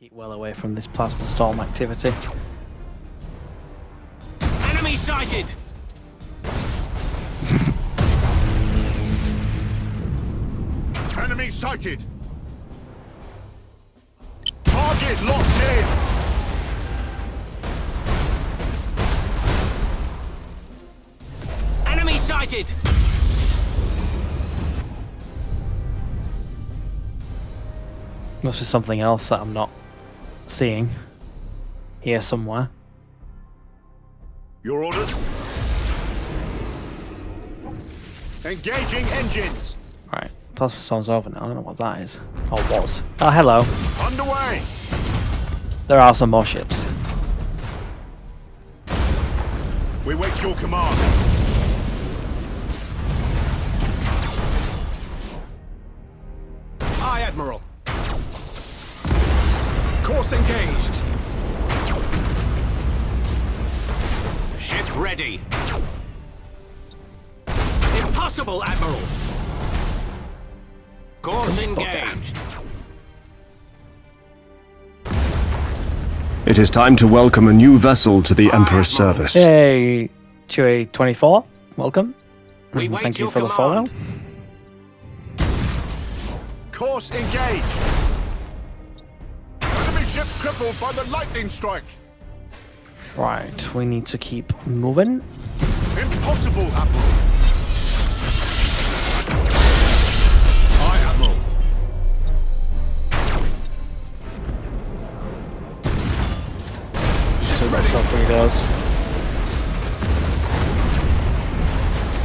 Keep well away from this plasma storm activity. Enemy sighted! Enemy sighted! Target locked in! Enemy sighted! Must be something else that I'm not seeing here somewhere. Your orders? Engaging engines! Right, plasma storm's over now. I don't know what that is. Or was. Oh, hello. Underway! There are some more ships. We wait your command. Aye, Admiral. Course engaged. Ship ready. Impossible, Admiral. Course engaged. It is time to welcome a new vessel to the Emperor's service. Hey, QA24, welcome. We And wait thank you your for the follow. command. Course engaged! Enemy ship crippled by the lightning strike! Right, we need to keep moving. Impossible, Admiral! Aye, Admiral. So that's all torpedoes.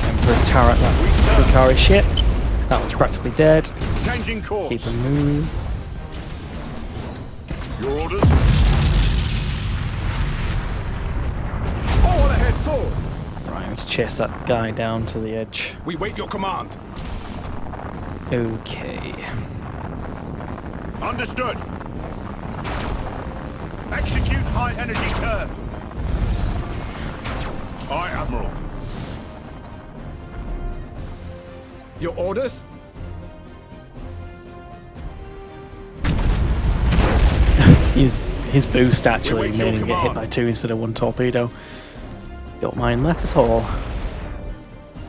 Emperor's turret, that Drukari ship. That was practically dead. Changing course. Keep them moving. Your orders? All ahead forward! Right, I have to chase that guy down to the edge. We wait your command. Okay. Understood. Execute high energy turn. Aye, Admiral. Your orders? His boost actually wait made your him get hit command. by 2 instead of 1 torpedo. Don't mind that at all.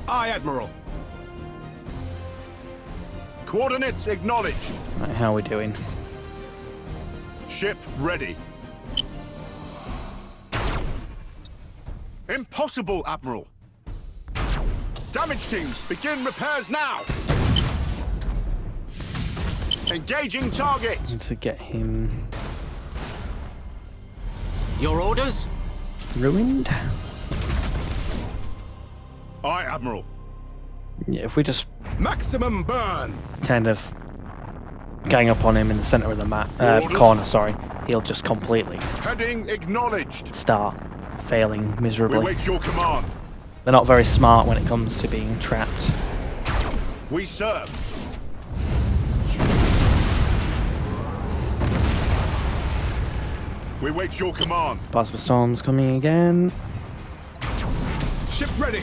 Aye, Admiral. Coordinates acknowledged. Right, how are we doing? Ship ready. Impossible, Admiral. Damage teams, begin repairs now. Engaging target. Need to get him Your orders? ruined. Aye, Admiral. Yeah, if we just Maximum burn. kind of gang up on him in the center of the map, Orders? corner, sorry, he'll just completely Heading acknowledged. start failing We miserably. wait your command. They're not very smart when it comes to being trapped. We serve. We wait your command. Plasma storm's coming again. Ship ready.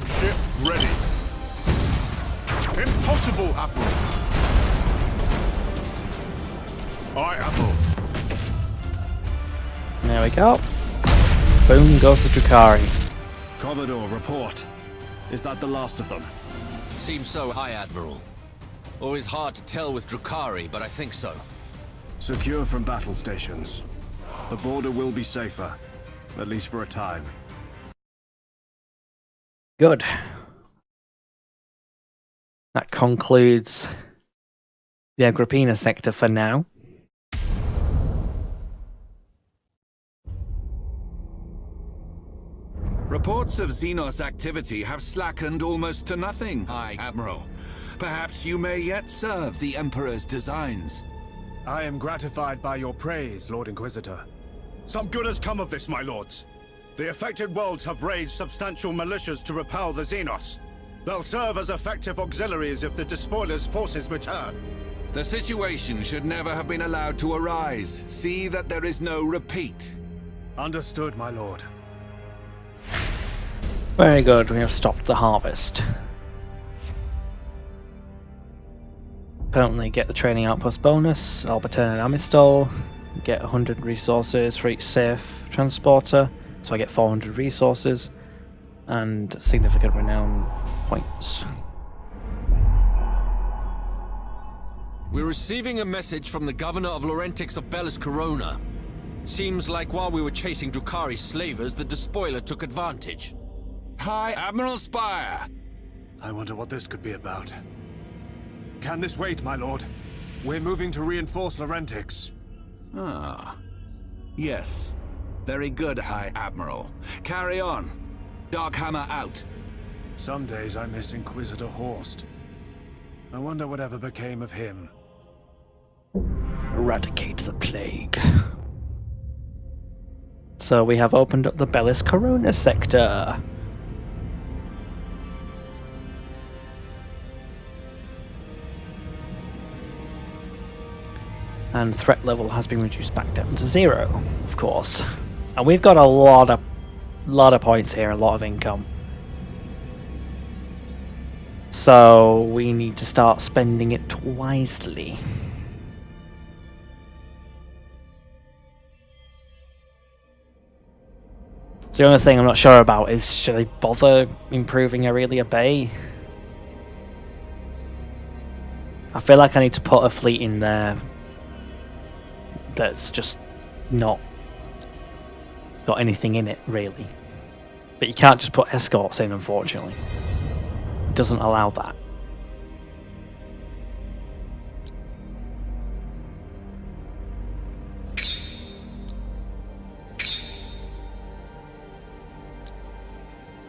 Ship ready. Impossible, Admiral. Aye, Admiral. There we go. Boom goes the Drukari. Commodore, report. Is that the last of them? Seems so, High Admiral. Always hard to tell with Drukari, but I think so. Secure from battle stations. The border will be safer, at least for a time. Good. That concludes the Agrippina sector for now. Reports of Xenos activity have slackened almost to nothing, High Admiral. Perhaps you may yet serve the Emperor's designs. I am gratified by your praise, Lord Inquisitor. Some good has come of this, my lords. The affected worlds have raised substantial militias to repel the Xenos. They'll serve as effective auxiliaries if the Despoiler's forces return. The situation should never have been allowed to arise. See that there is no repeat. Understood, my lord. Very good, we have stopped the harvest. permanently get the training outpost bonus. I'll return an Amistol, get 100 resources for each safe transporter, so I get 400 resources, and significant renown points. We're receiving a message from the governor of Laurentix of Bellis Corona. Seems like while we were chasing Drukhari's slavers, the despoiler took advantage. High Admiral Spire! I wonder what this could be about. Can this wait, my lord? We're moving to reinforce Laurentix. Ah. Yes. Very good, High Admiral. Carry on. Darkhammer out. Some days I miss Inquisitor Horst. I wonder whatever became of him. Eradicate the plague. So we have opened up the Bellis Corona sector. And threat level has been reduced back down to 0, of course. And we've got a lot of points here, a lot of income. So we need to start spending it wisely. The only thing I'm not sure about is, should I bother improving Aurelia Bay? I feel like I need to put a fleet in there that's just not got anything in it, really. But you can't just put escorts in, unfortunately. It doesn't allow that.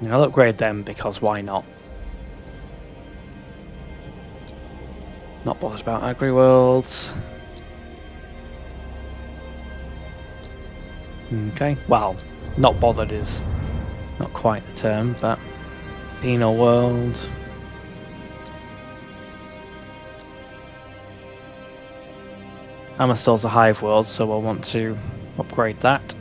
And I'll upgrade them because why not? Not bothered about Agri-Worlds. Okay, well, not bothered is not quite the term, but Penal World. Amistol's a Hive World, so we'll want to upgrade that.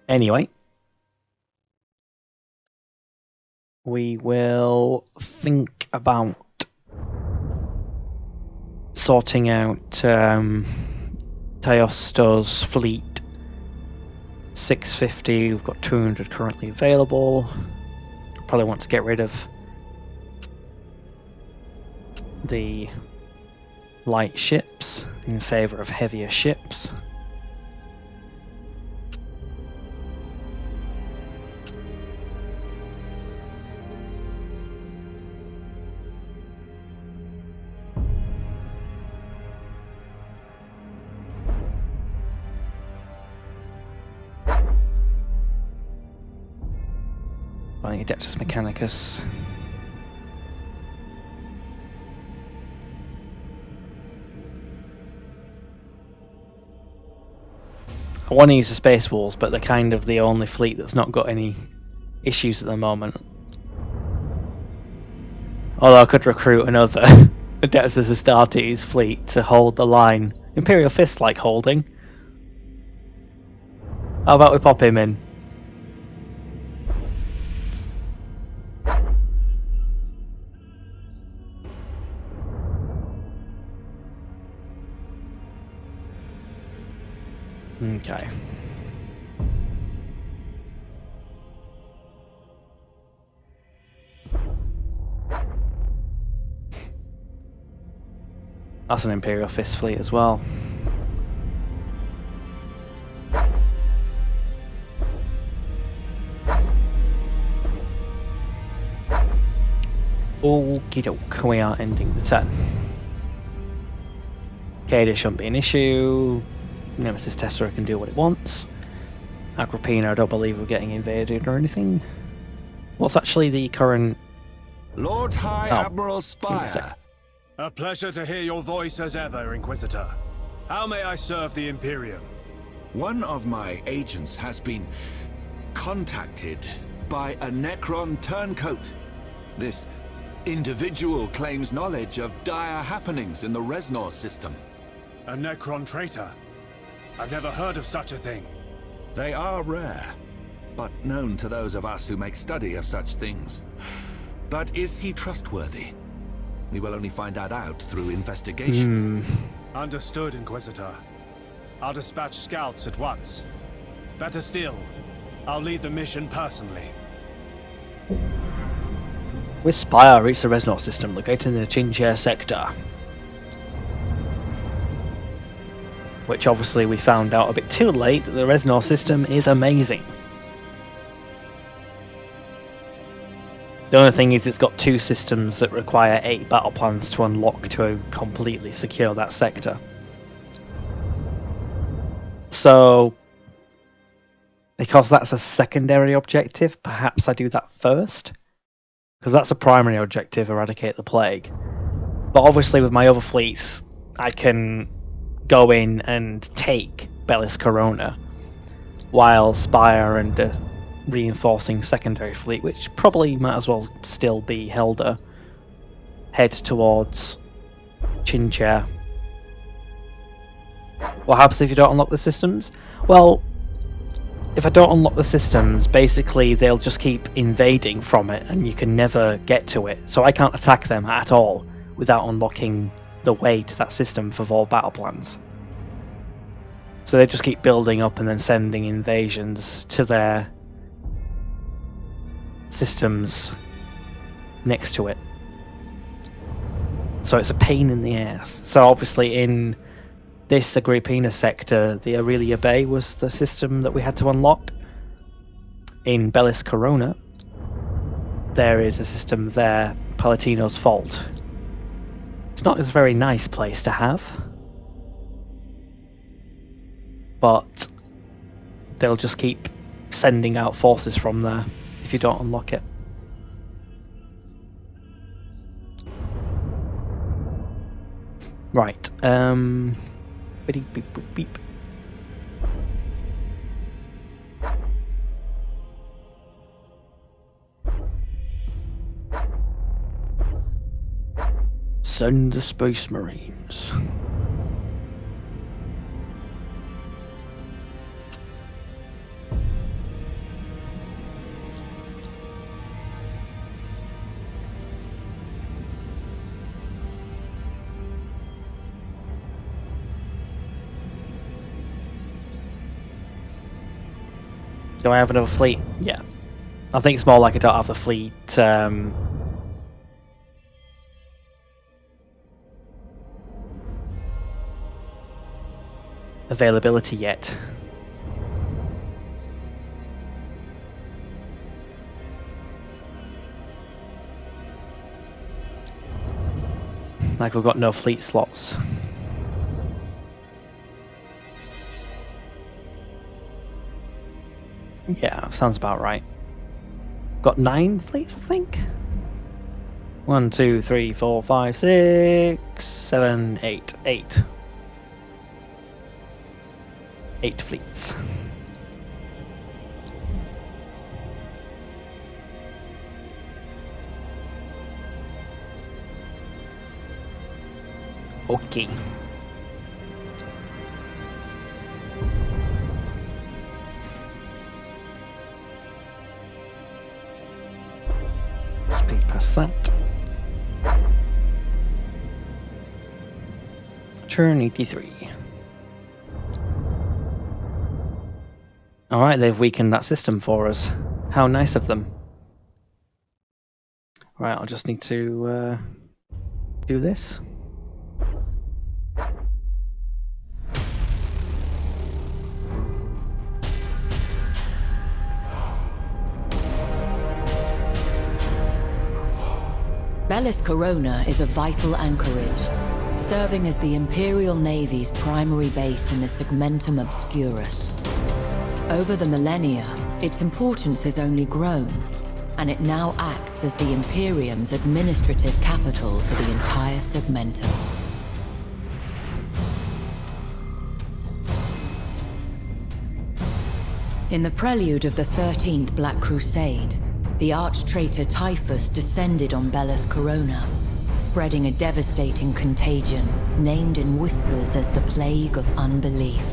Anyway, we will think about sorting out Teosto's fleet. 650, we've got 200 currently available. Probably want to get rid of the light ships in favour of heavier ships. Adeptus Mechanicus. I want to use the Space Wolves, but they're kind of the only fleet that's not got any issues at the moment. Although I could recruit another Adeptus Astartes fleet to hold the line. Imperial Fist like holding. How about we pop him in? Okay. That's an Imperial Fist fleet as well. Okie doke, we are ending the turn. Cada shouldn't be an issue. Nemesis Tessera can do what it wants. Agrippina, I don't believe we're getting invaded or anything. What's actually the current... Lord High Admiral Spire. A pleasure to hear your voice as ever, Inquisitor. How may I serve the Imperium? One of my agents has been contacted by a Necron turncoat. This individual claims knowledge of dire happenings in the Resnor system. A Necron traitor? I've never heard of such a thing. They are rare. but known to those of us who make study of such things. But is he trustworthy? We will only find that out through investigation. Understood, Inquisitor. I'll dispatch scouts at once. Better still, I'll lead the mission personally. With Spire, reach the Resnor system located in the Chinchare sector. Which obviously we found out a bit too late that the Resnor system is amazing. The only thing is it's got 2 systems that require 8 battle plans to unlock to completely secure that sector. So, because that's a secondary objective, perhaps I do that first. Because that's a primary objective, eradicate the plague. But obviously with my other fleets, I can go in and take Bellis Corona, while Spire and a reinforcing secondary fleet, which probably might as well still be Helder, head towards Chinchare. What happens if you don't unlock the systems? Well, if I don't unlock the systems, basically they'll just keep invading from it and you can never get to it. So I can't attack them at all without unlocking the way to that system for all battle plans. So they just keep building up and then sending invasions to their systems next to it. So it's a pain in the ass. So obviously in this Agrippina sector, the Aurelia Bay was the system that we had to unlock. In Bellis Corona, there is a system there, Palatino's Fault. It's not a very nice place to have, but they'll just keep sending out forces from there if you don't unlock it. Right, beep, beep, beep, beep. Send the Space Marines. Do I have another fleet? Yeah. I think it's more like I don't have the fleet availability yet. Like we've got no fleet slots. Yeah, sounds about right. Got 9 fleets, I think. 1, 2, 3, 4, 5, 6, 7, 8. 8. 8 fleets. Okay. Speed past that. Turn 83. Alright, they've weakened that system for us. How nice of them. Right, I'll just need to do this. Bellis Corona is a vital anchorage, serving as the Imperial Navy's primary base in the Segmentum Obscurus. Over the millennia, its importance has only grown, and it now acts as the Imperium's administrative capital for the entire Segmentum. In the prelude of the 13th Black Crusade, the arch-traitor Typhus descended on Bellis Corona, spreading a devastating contagion named in whispers as the Plague of Unbelief.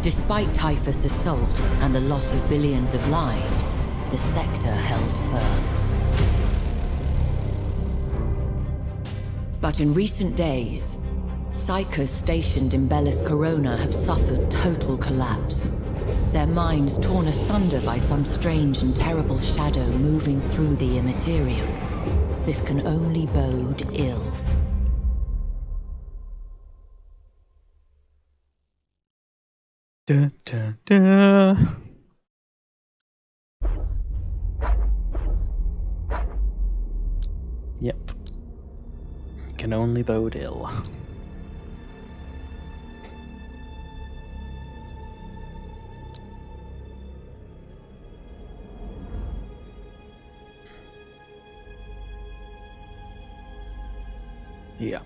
Despite Typhus' assault and the loss of billions of lives, the sector held firm. But in recent days, psychers stationed in Bellis Corona have suffered total collapse. Their minds torn asunder by some strange and terrible shadow moving through the Imperium. This can only bode ill. Dun, dun, dun. Yep. Can only bode ill. Yeah.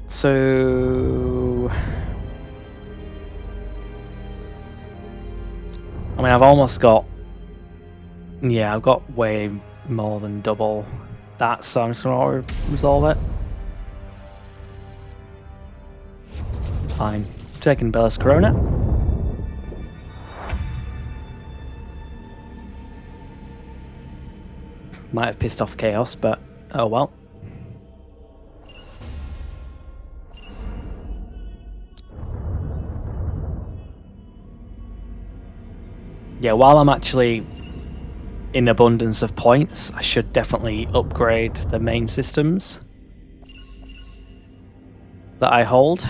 So I mean, I've almost got, yeah, I've got way more than double that, so I'm just going to resolve it. Fine. Taking Bellis Corona. Might have pissed off Chaos, but oh well. Yeah, while I'm actually in abundance of points, I should definitely upgrade the main systems that I hold,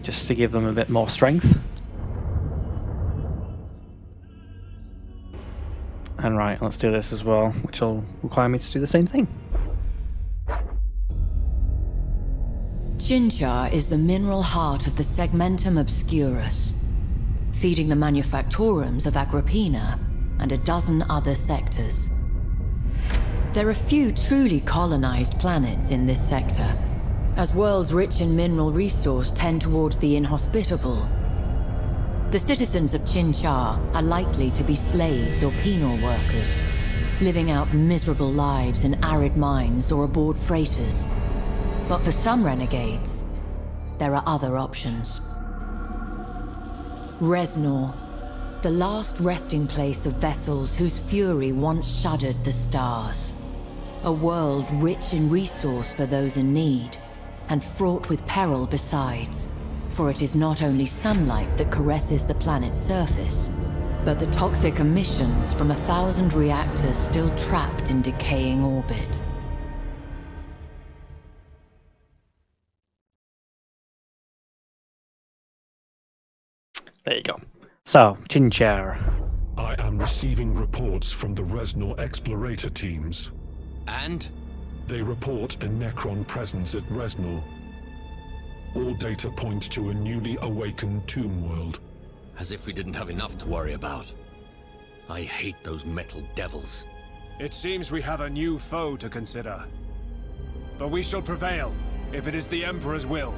just to give them a bit more strength. And right, let's do this as well, which will require me to do the same thing. Chinchar is the mineral heart of the Segmentum Obscurus, feeding the manufactorums of Agrippina and a dozen other sectors. There are few truly colonized planets in this sector, as worlds rich in mineral resource tend towards the inhospitable. The citizens of Chinchar are likely to be slaves or penal workers, living out miserable lives in arid mines or aboard freighters. But for some renegades, there are other options. Reznor, the last resting place of vessels whose fury once shuddered the stars. A world rich in resource for those in need, and fraught with peril besides, for it is not only sunlight that caresses the planet's surface, but the toxic emissions from 1,000 reactors still trapped in decaying orbit. There you go. So, Chinchar. I am receiving reports from the Reznor explorator teams. And? They report a Necron presence at Reznor. All data point to a newly awakened tomb world. As if we didn't have enough to worry about. I hate those metal devils. It seems we have a new foe to consider. But we shall prevail, if it is the Emperor's will.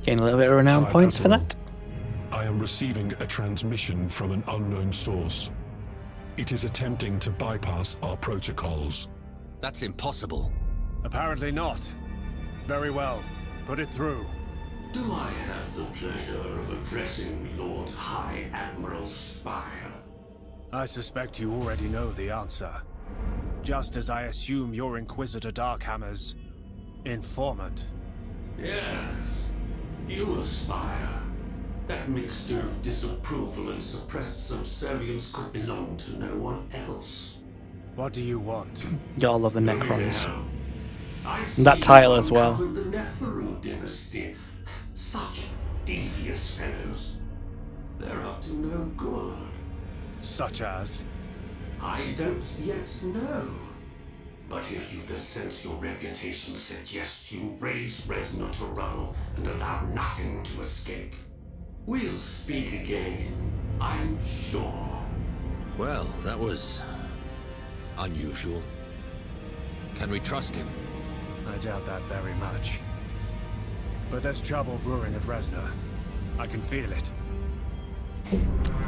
Gain a little bit of renown High points for Admiral. that. I am receiving a transmission from an unknown source. It is attempting to bypass our protocols. That's impossible. Apparently not. Very well. Put it through. Do I have the pleasure of addressing Lord High Admiral Spire? I suspect you already know the answer. Just as I assume you're Inquisitor Darkhammer's informant. Yes. You Spire. That mixture of disapproval and suppressed subservience could belong to no one else. What do you want? Y'all love the Necrons. I And that see title you as well. uncovered the Neferu dynasty. Such devious fellows. They're up to no good. Such as? I don't yet know. But if you the sense your reputation suggests you raise Reznor to rubble and allow nothing to escape, we'll speak again, I'm sure. Well, that was unusual. Can we trust him? I doubt that very much. But there's trouble brewing at Reznor. I can feel it.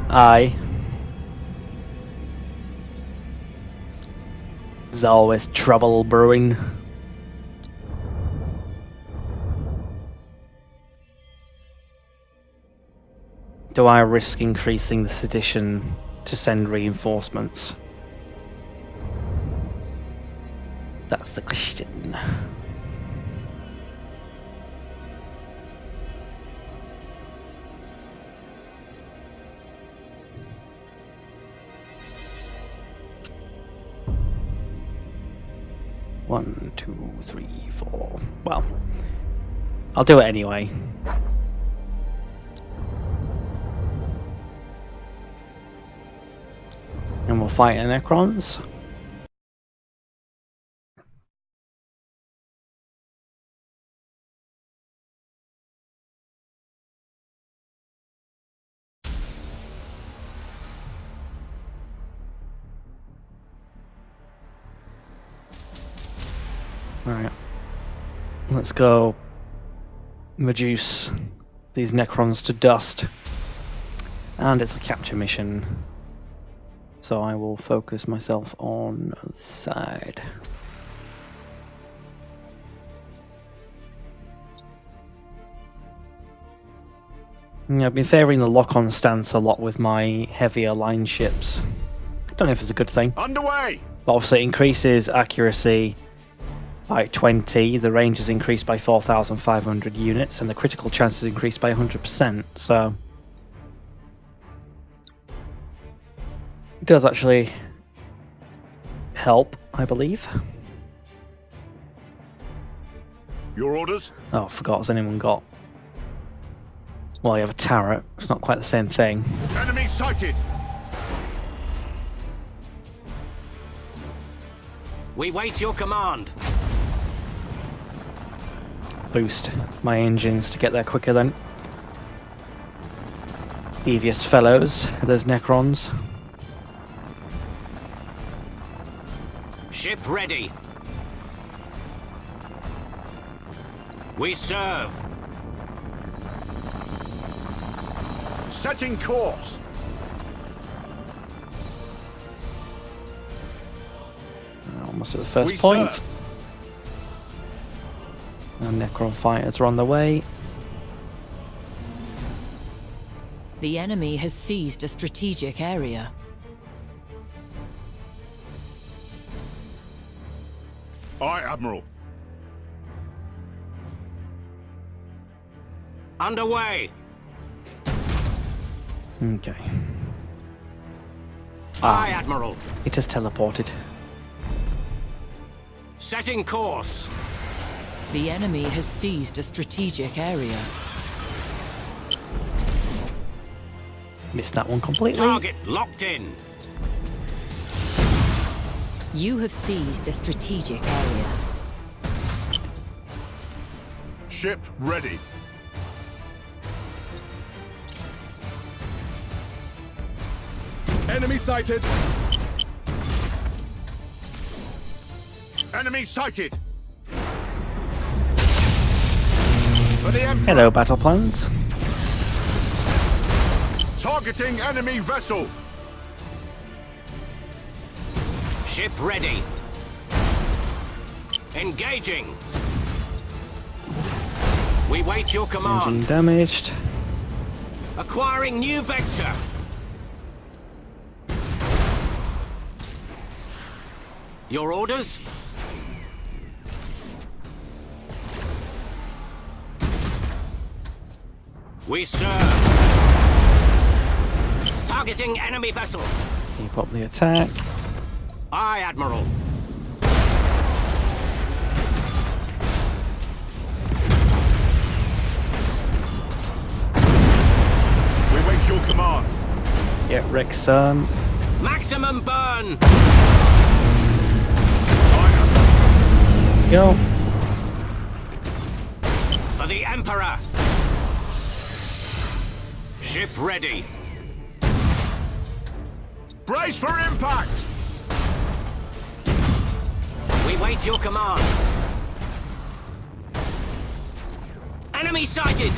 Aye. There's always trouble brewing. Do I risk increasing the sedition to send reinforcements? That's the question. One, two, three, four. Well, I'll do it anyway. And we'll fight the Necrons. Alright. Let's go reduce these Necrons to dust. And it's a capture mission. So I will focus myself on this side. Yeah, I've been favouring the lock-on stance a lot with my heavier line ships. Don't know if it's a good thing. Underway! But obviously it increases accuracy by 20, the range is increased by 4,500 units, and the critical chance is increased by 100%, so... It does actually help, I believe. Your orders? Oh, I forgot, has anyone got... Well, you have a turret, it's not quite the same thing. Enemy sighted! We wait your command. Boost my engines to get there quicker then. Devious fellows, those Necrons. Ship ready. We serve. Setting course. Almost at the first We point. serve. And Necron fighters are on the way. The enemy has seized a strategic area. Aye, Admiral. Underway. Okay. Aye, Admiral. It has teleported. Setting course. The enemy has seized a strategic area. Missed that one completely. Target locked in. You have seized a strategic area. Ship ready. Enemy sighted. Enemy sighted. For the Emperor. Hello, battle plans. Targeting enemy vessel. Ship ready. Engaging. We wait your Engine command. damaged. Acquiring new vector. Your orders? We serve. Targeting enemy vessel. Keep up the attack. Aye, Admiral. We wait your command. Yeah, Rex, Maximum burn. go. For the Emperor. Ship ready. Brace for impact. We wait your command. Enemy sighted.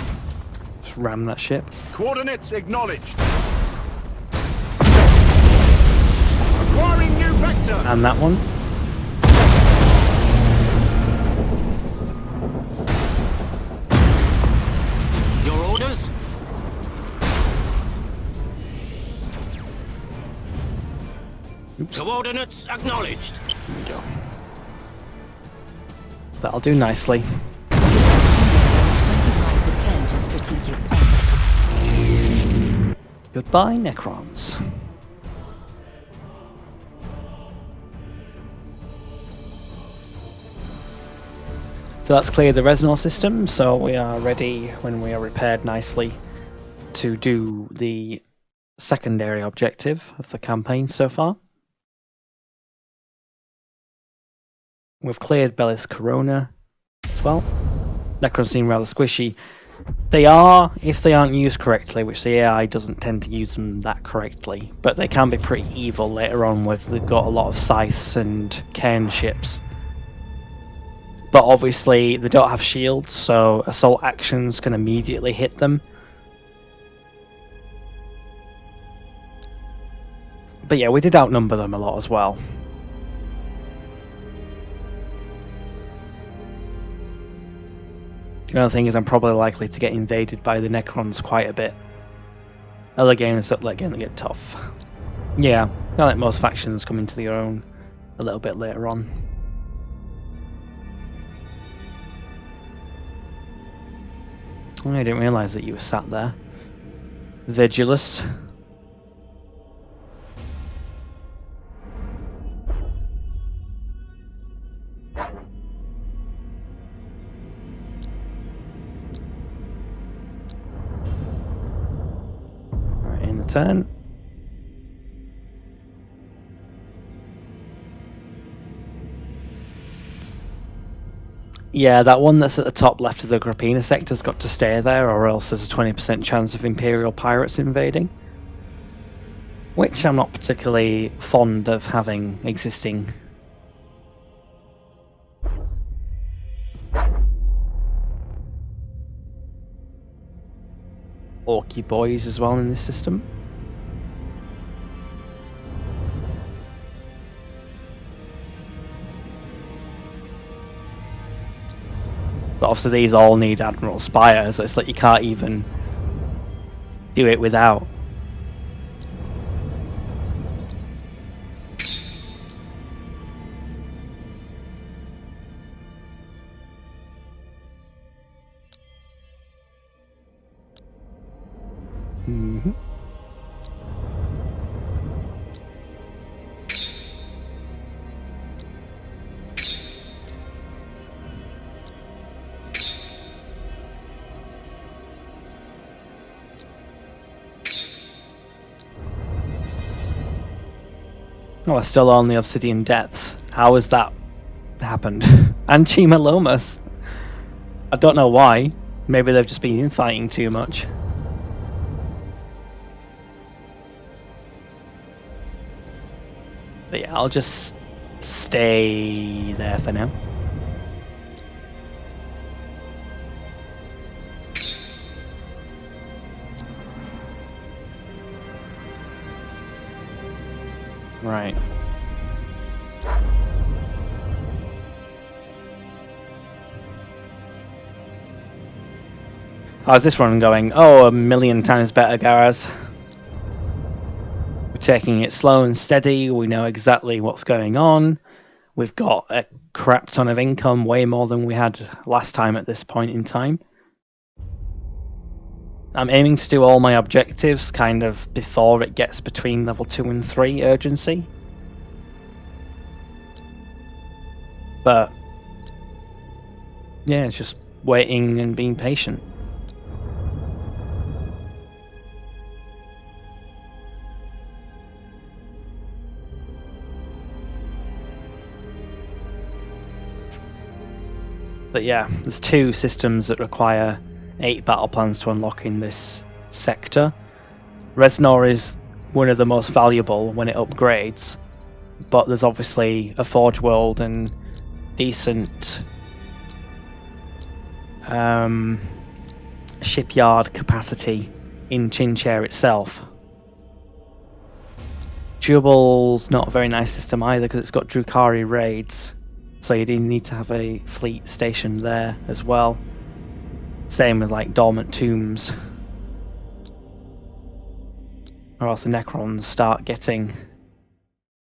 Just ram that ship. Coordinates acknowledged. Acquiring new vector. And that one. Your orders? Coordinates acknowledged. There we go. That'll do nicely. 25% of strategic points. Goodbye, Necrons. So that's cleared the Resnor system, so we are ready, when we are repaired nicely, to do the secondary objective of the campaign so far. We've cleared Bellis Corona as well. Necrons seem rather squishy. They are, if they aren't used correctly, which the AI doesn't tend to use them that correctly, but they can be pretty evil later on with they've got a lot of scythes and cairn ships. But obviously they don't have shields, so assault actions can immediately hit them. But yeah, we did outnumber them a lot as well. The other thing is I'm probably likely to get invaded by the Necrons quite a bit. Other games that again get tough. Yeah, I like most factions come into their own a little bit later on. Oh, I didn't realise that you were sat there. Vigilus. Right, in the turn. Yeah, that one that's at the top left of the Grappina sector's got to stay there, or else there's a 20% chance of Imperial pirates invading. Which I'm not particularly fond of having existing. Orky boys as well in this system. But obviously these all need Admiral Spire, so it's like you can't even do it without. Mm-hmm. Oh, we're still on the Obsidian Depths. How has that happened? And Chima Lomas. I don't know why. Maybe they've just been infighting too much. But yeah, I'll just stay there for now. Right. How's this run going? Oh, 1,000,000 times better, Garaz. We're taking it slow and steady. We know exactly what's going on. We've got a crap ton of income, way more than we had last time at this point in time. I'm aiming to do all my objectives kind of before it gets between level 2 and 3 urgency. But yeah, it's just waiting and being patient. But yeah, there's 2 systems that require 8 battle plans to unlock in this sector. Resnor is one of the most valuable when it upgrades, but there's obviously a Forge World and decent shipyard capacity in Chinchair itself. Jubal's not a very nice system either because it's got Drukhari raids, so you do need to have a fleet stationed there as well. Same with like Dormant Tombs, or else the Necrons start getting